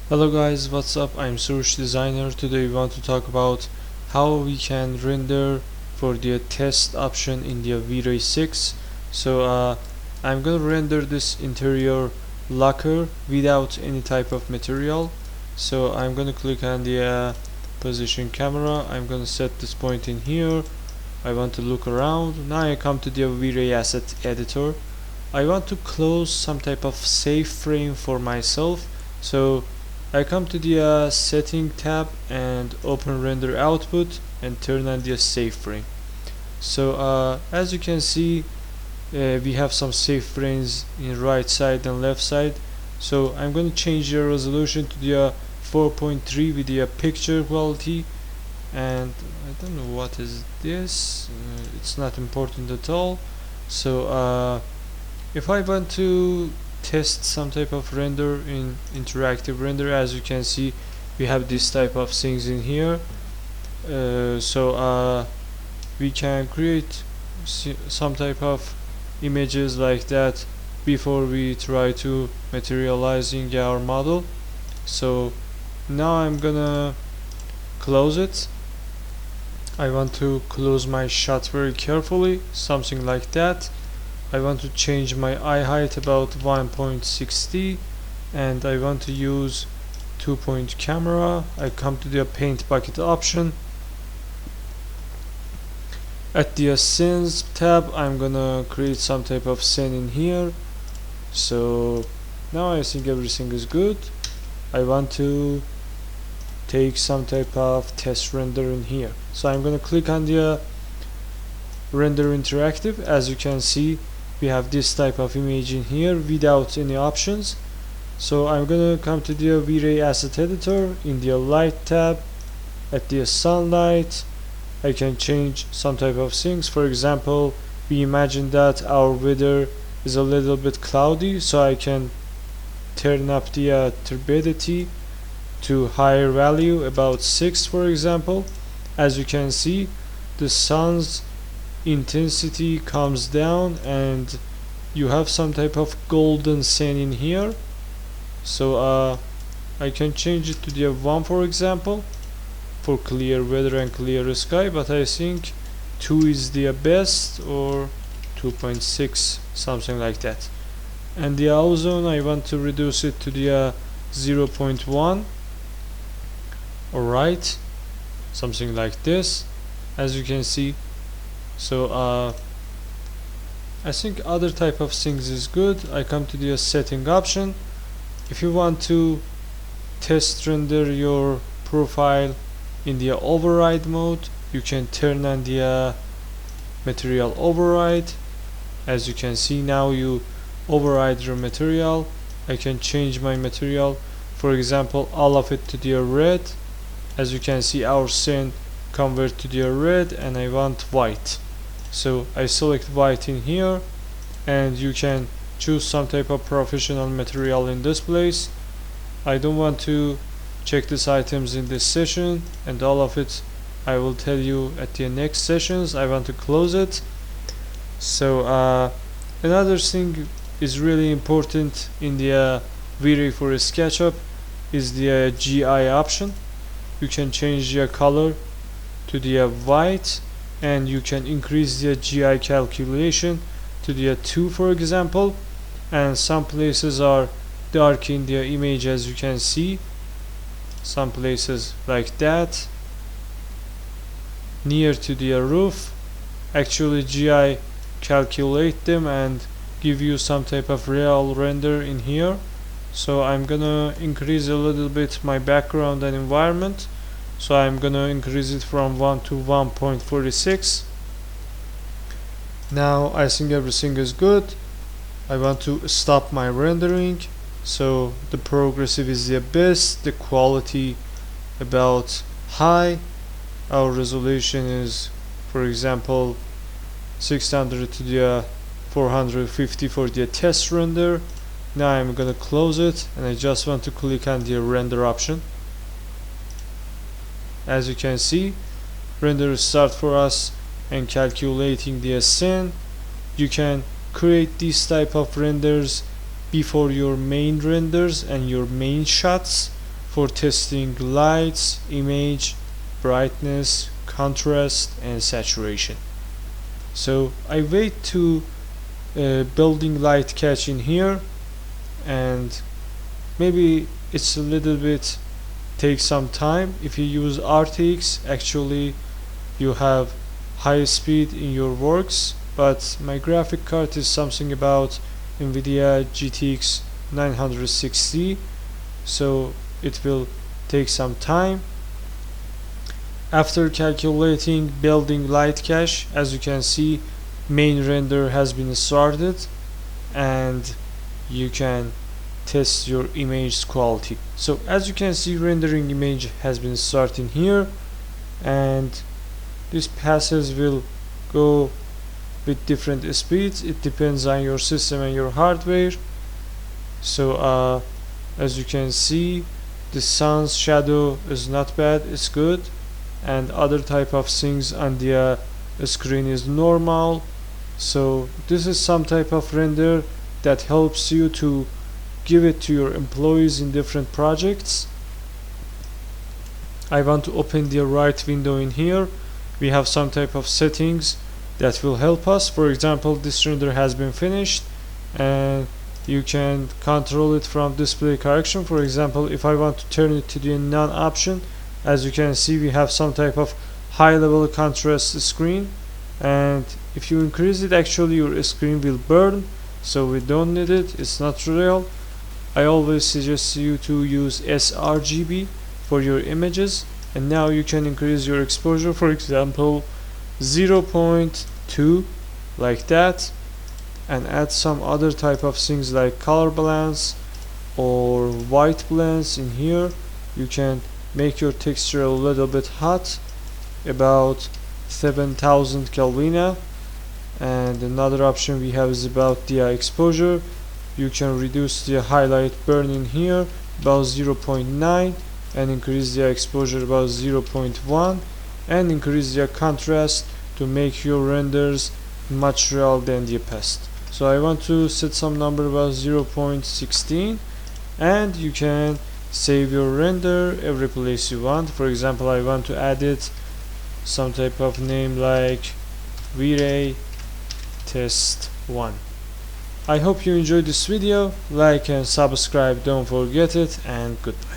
Hello guys, what's up? I'm Suresh Designer. Today we want to talk about how we can render for the test option in the Vray 6. I'm gonna render this interior locker without any type of material. So I'm gonna click on the position camera. I'm gonna set this point in here. I want to look around. Now I come to the Vray asset editor. I want to close some type of safe frame for myself. So I come to the setting tab and open render output and turn on the safe frame. So as you can see, we have some safe frames in right side and left side. So I'm going to change the resolution to the 4.3 with the picture quality, and I don't know what is this. It's not important at all. So if I want to test some type of render in interactive render, as you can see we have this type of things in here. We can create some type of images like that before we try to materializing our model. So now I'm gonna close it. I want to close my shot very carefully, something like that. I want to change my eye height about 1.60, and I want to use 2-point camera. I come to the paint bucket option. At the scenes tab, I'm gonna create some type of scene in here. So now I think everything is good. I want to take some type of test render in here. So I'm gonna click on the render interactive. As you can see, we have this type of image in here without any options. So I'm gonna come to the Vray asset editor. In the light tab, at the sunlight, I can change some type of things. For example, we imagine that our weather is a little bit cloudy, so I can turn up the turbidity to higher value, about 6 for example. As you can see, the sun's intensity comes down and you have some type of golden scene in here. So I can change it to the 1 for example for clear weather and clear sky, but I think 2 is the best, or 2.6, something like that. And the ozone, I want to reduce it to the 0.1. alright, something like this, as you can see. So I think other type of things is good. I come to the setting option. If you want to test render your profile in the override mode, you can turn on the material override. As you can see, now you override your material. I can change my material, for example all of it to the red. As you can see, our scene convert to the red, and I want white. So I select white in here, and you can choose some type of professional material in this place. I don't want to check these items in this session, and all of it I will tell you at the next sessions. I want to close it. So another thing is really important in the Vray for SketchUp is the GI option. You can change the color to the white, and you can increase the GI calculation to the 2 for example, and some places are dark in the image, as you can see, some places like that near to the roof. Actually GI calculate them and give you some type of real render in here. So I'm gonna increase a little bit my background and environment. So I'm gonna increase it from 1 to 1.46. Now I think everything is good. I want to stop my rendering. So the progressive is the best, the quality about high. Our resolution is, for example, 600 to the 450 for the test render. Now I'm gonna close it, and I just want to click on the render option. As you can see, render start for us and calculating the scene. You can create this type of renders before your main renders and your main shots. for testing lights, image, brightness, contrast and saturation. So I wait to building light catch in here, and maybe it's a little bit take some time. If you use RTX, actually you have high speed in your works, but my graphic card is something about NVIDIA GTX 960, so it will take some time. After calculating building light cache, as you can see, main render has been started and you can test your image quality. So as you can see, rendering image has been starting here, and these passes will go with different speeds. It depends on your system and your hardware. So as you can see, the sun's shadow is not bad, it's good, and other type of things on the screen is normal. So this is some type of render that helps you to give it to your employees in different projects. I want to open the right window in here. We have some type of settings that will help us. For example, this render has been finished and you can control it from display correction. For example, if I want to turn it to the none option, as you can see, we have some type of high level contrast screen, and if you increase it, actually your screen will burn, so we don't need it, it's not real. I always suggest you to use sRGB for your images, and now you can increase your exposure, for example 0.2 like that, and add some other type of things like color balance or white balance in here. You can make your texture a little bit hot, about 7000 Kelvin. And another option we have is about the exposure. You can reduce the highlight burn in here about 0.9 and increase the exposure about 0.1 and increase the contrast to make your renders much real than the past. So I want to set some number about 0.16, and you can save your render every place you want. For example, I want to add it some type of name like Vray test 1. I hope you enjoyed this video. Like and subscribe, don't forget it, and goodbye.